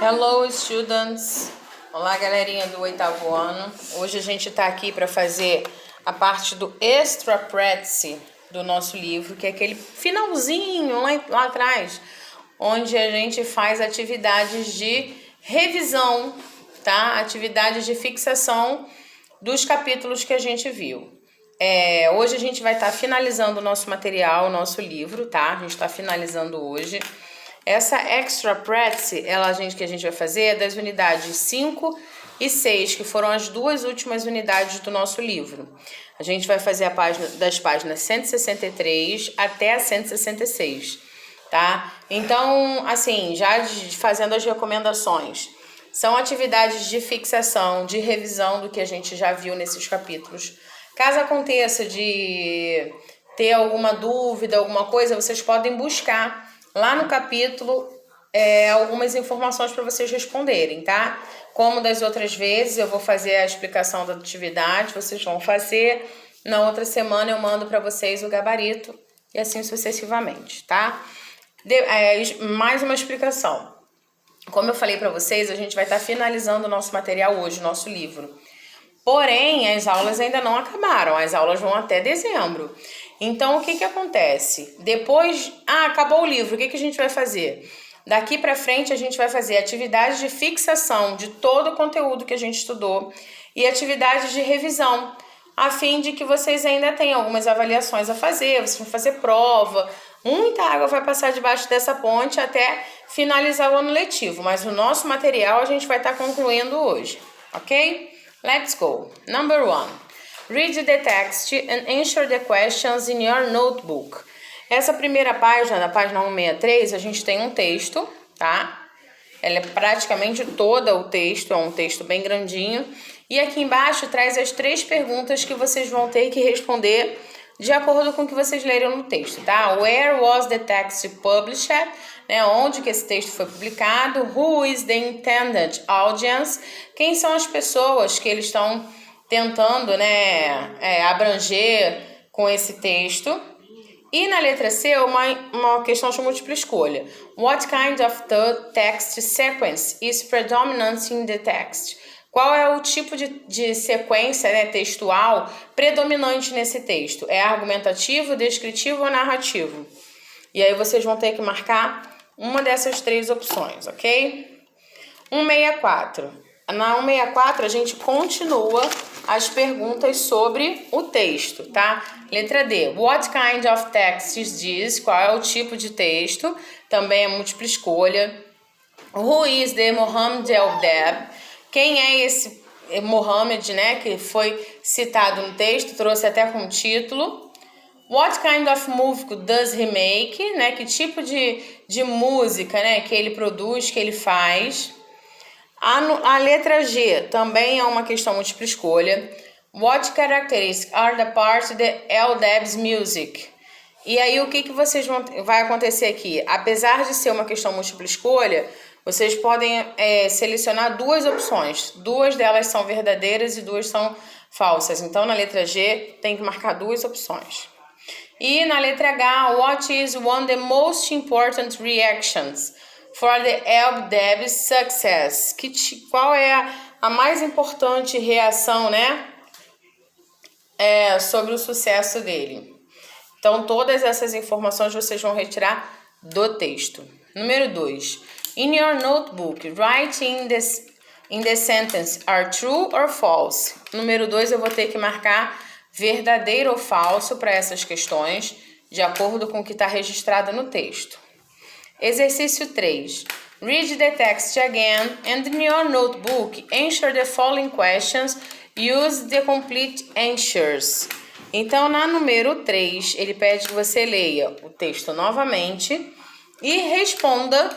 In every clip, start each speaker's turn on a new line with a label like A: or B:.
A: Hello, students! Olá, galerinha do 8º ano. Hoje a gente está aqui para fazer a parte do extra practice do nosso livro, que é aquele finalzinho lá atrás, onde a gente faz atividades de revisão, tá? Atividades de fixação dos capítulos que a gente viu. Hoje a gente vai estar finalizando o nosso material, o nosso livro, tá? A gente está finalizando hoje. Essa extra practice, que a gente vai fazer é das unidades 5 e 6, que foram as duas últimas unidades do nosso livro. A gente vai fazer das páginas 163 até a 166, tá? Então, assim, já fazendo as recomendações, são atividades de fixação, de revisão do que a gente já viu nesses capítulos. Caso aconteça de ter alguma dúvida, alguma coisa, vocês podem buscar lá no capítulo algumas informações para vocês responderem, tá? Como das outras vezes, eu vou fazer a explicação da atividade, vocês vão fazer. Na outra semana eu mando para vocês o gabarito e assim sucessivamente, tá? Mais uma explicação. Como eu falei para vocês, a gente vai estar finalizando o nosso material hoje, o nosso livro. Porém, as aulas ainda não acabaram, as aulas vão até dezembro. Então, o que acontece? Depois, acabou o livro, o que a gente vai fazer? Daqui para frente, a gente vai fazer atividades de fixação de todo o conteúdo que a gente estudou e atividades de revisão, a fim de que vocês ainda tenham algumas avaliações a fazer, vocês vão fazer prova, muita água vai passar debaixo dessa ponte até finalizar o ano letivo, mas o nosso material a gente vai estar concluindo hoje, ok? Let's go. Number 1. Read the text and answer the questions in your notebook. Essa primeira página, na página 163, a gente tem um texto, tá? Ela é praticamente toda o texto, é um texto bem grandinho. E aqui embaixo traz as 3 perguntas que vocês vão ter que responder de acordo com o que vocês leram no texto, tá? Where was the text published? Onde que esse texto foi publicado? Who is the intended audience? Quem são as pessoas que eles estão tentando, abranger com esse texto? E na letra C, uma questão de múltipla escolha. What kind of the text sequence is predominant in the text? Qual é o tipo de sequência textual predominante nesse texto? É argumentativo, descritivo ou narrativo? E aí vocês vão ter que marcar uma dessas 3 opções, ok? 164. Na 164 a gente continua as perguntas sobre o texto, tá? Letra D. What kind of text is this? Qual é o tipo de texto? Também é múltipla escolha. Who is the Mohammed El-Deb? Quem é esse Mohammed, que foi citado no texto? Trouxe até com título. What kind of music does he make? Que tipo de música, que ele produz, que ele faz? A letra G também é uma questão múltipla escolha. What characteristics are the part of the El-Deb's music? E aí o que vai acontecer aqui? Apesar de ser uma questão múltipla escolha, vocês podem selecionar 2 opções. 2 delas são verdadeiras e 2 são falsas. Então na letra G tem que marcar 2 opções. E na letra H, what is one of the most important reactions for the El-Deb's success? Qual é a mais importante reação, sobre o sucesso dele? Então, todas essas informações vocês vão retirar do texto. Número 2. In your notebook, write in the sentence are true or false. Número 2, eu vou ter que marcar verdadeiro ou falso para essas questões, de acordo com o que está registrado no texto. Exercício 3. Read the text again and in your notebook, answer the following questions. Use the complete answers. Então, na número 3, ele pede que você leia o texto novamente e responda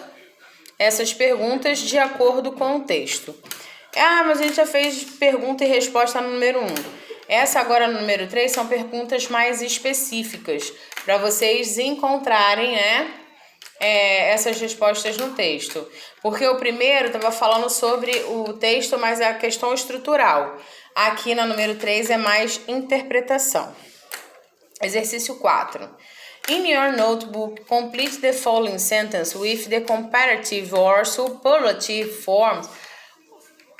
A: essas perguntas de acordo com o texto. Mas a gente já fez pergunta e resposta no número 1. Essa agora no número 3 são perguntas mais específicas para vocês encontrarem, essas respostas no texto. Porque o primeiro estava falando sobre o texto, mas é a questão estrutural. Aqui na número 3 é mais interpretação. Exercício 4. In your notebook, complete the following sentence with the comparative or superlative forms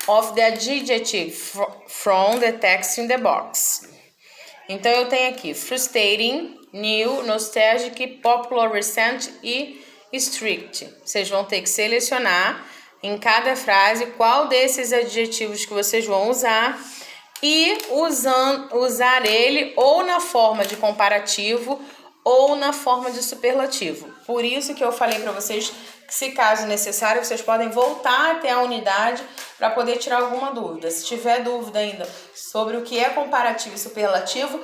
A: of the adjective from the text in the box. Então eu tenho aqui frustrating, new, nostalgic, popular, recent e strict. Vocês vão ter que selecionar em cada frase qual desses adjetivos que vocês vão usar e usar ele ou na forma de comparativo ou na forma de superlativo. Por isso que eu falei para vocês que, se caso necessário, vocês podem voltar até a unidade para poder tirar alguma dúvida. Se tiver dúvida ainda sobre o que é comparativo e superlativo,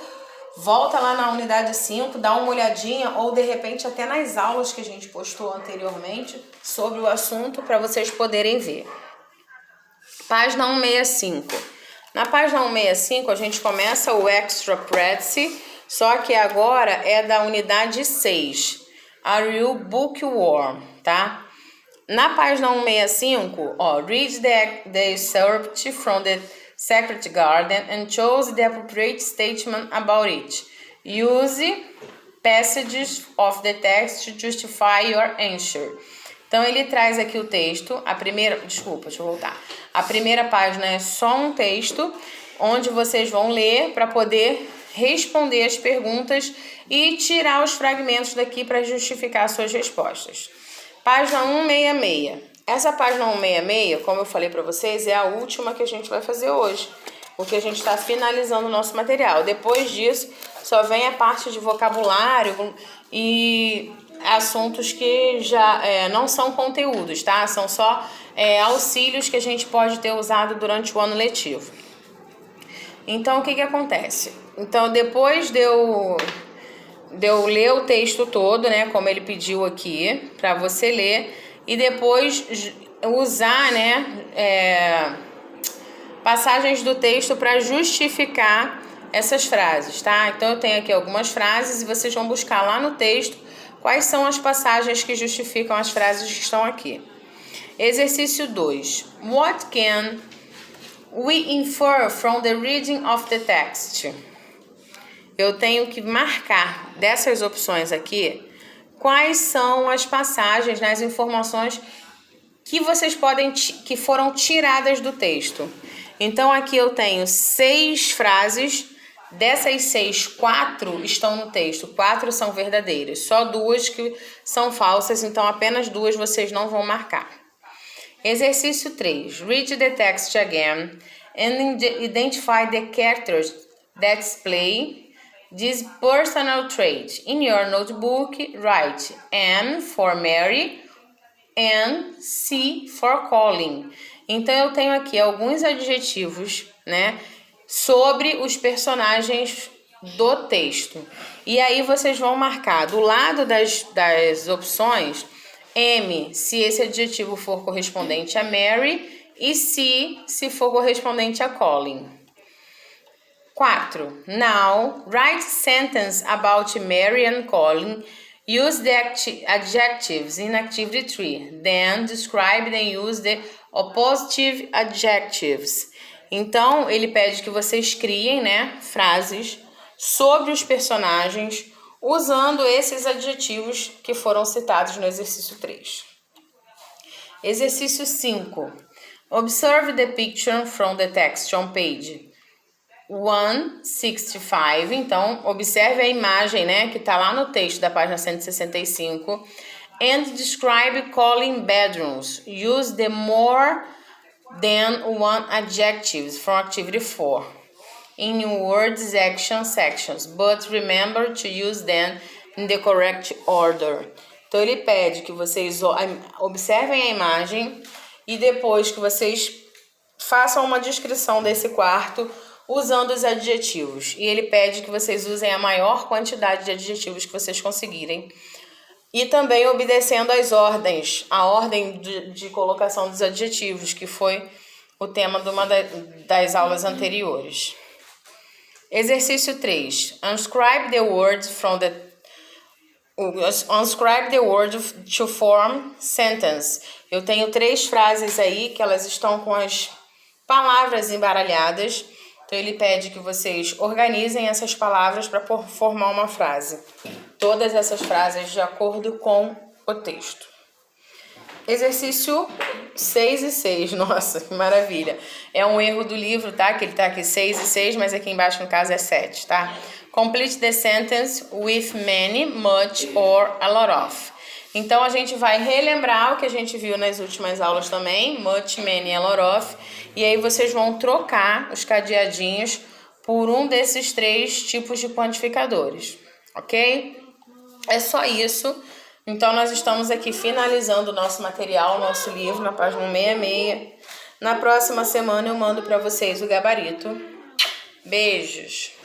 A: volta lá na unidade 5, dá uma olhadinha ou de repente até nas aulas que a gente postou anteriormente sobre o assunto para vocês poderem ver. Página 165. Na página 165 a gente começa o Extra Practice, só que agora é da unidade 6. Are you bookworm, tá? Na página 165, read the excerpt from the Secret Garden and choose the appropriate statement about it. Use passages of the text to justify your answer. Então ele traz aqui o texto, a primeira página é só um texto, onde vocês vão ler para poder responder as perguntas e tirar os fragmentos daqui para justificar suas respostas. Página 166. Essa página 166, como eu falei para vocês, é a última que a gente vai fazer hoje, porque a gente está finalizando o nosso material. Depois disso, só vem a parte de vocabulário e assuntos que já não são conteúdos, tá? São só auxílios que a gente pode ter usado durante o ano letivo. Então, o que acontece? Então, depois de eu ler o texto todo, né, como ele pediu aqui, para você ler, e depois usar, né, passagens do texto para justificar essas frases, tá? Então, eu tenho aqui algumas frases e vocês vão buscar lá no texto quais são as passagens que justificam as frases que estão aqui. Exercício 2. What can we infer from the reading of the text? Eu tenho que marcar dessas opções aqui quais são as passagens, né, as informações que vocês que foram tiradas do texto. Então aqui eu tenho 6 frases, dessas 6, 4 estão no texto, 4 são verdadeiras, só 2 que são falsas, então apenas 2 vocês não vão marcar. Exercício 3. Read the text again and identify the characters that display this personal trait. In your notebook, write M for Mary and C for Colin. Então, eu tenho aqui alguns adjetivos, né, sobre os personagens do texto. E aí, vocês vão marcar do lado das opções M, se esse adjetivo for correspondente a Mary, e C, se for correspondente a Colin. 4. Now, write sentence about Mary and Colin. Use the adjectives in activity 3. Then, describe and use the oppositive adjectives. Então, ele pede que vocês criem, né, frases sobre os personagens usando esses adjetivos que foram citados no exercício 3. Exercício 5. Observe the picture from the text on page 165. Então, observe a imagem, né, que está lá no texto da página 165. And describe calling bedrooms. Use the more than one adjectives from activity 4. In words, action sections, but remember to use them in the correct order. Então, ele pede que vocês observem a imagem e depois que vocês façam uma descrição desse quarto usando os adjetivos. E ele pede que vocês usem a maior quantidade de adjetivos que vocês conseguirem. E também obedecendo às ordens, a ordem de colocação dos adjetivos, que foi o tema de uma das aulas anteriores. Exercício 3. Inscribe the words to form sentence. Eu tenho 3 frases aí que elas estão com as palavras embaralhadas. Então ele pede que vocês organizem essas palavras para formar uma frase. Todas essas frases de acordo com o texto. Exercício 6 e 6, nossa, que maravilha. É um erro do livro, tá? Que ele tá aqui 6 e 6, mas aqui embaixo no caso é 7, tá? Complete the sentence with many, much or a lot of. Então a gente vai relembrar o que a gente viu nas últimas aulas também, much, many, a lot of, e aí vocês vão trocar os cadeadinhos por um desses 3 tipos de quantificadores, ok? É só isso. Então, nós estamos aqui finalizando o nosso material, o nosso livro, na página 66. Na próxima semana eu mando para vocês o gabarito. Beijos!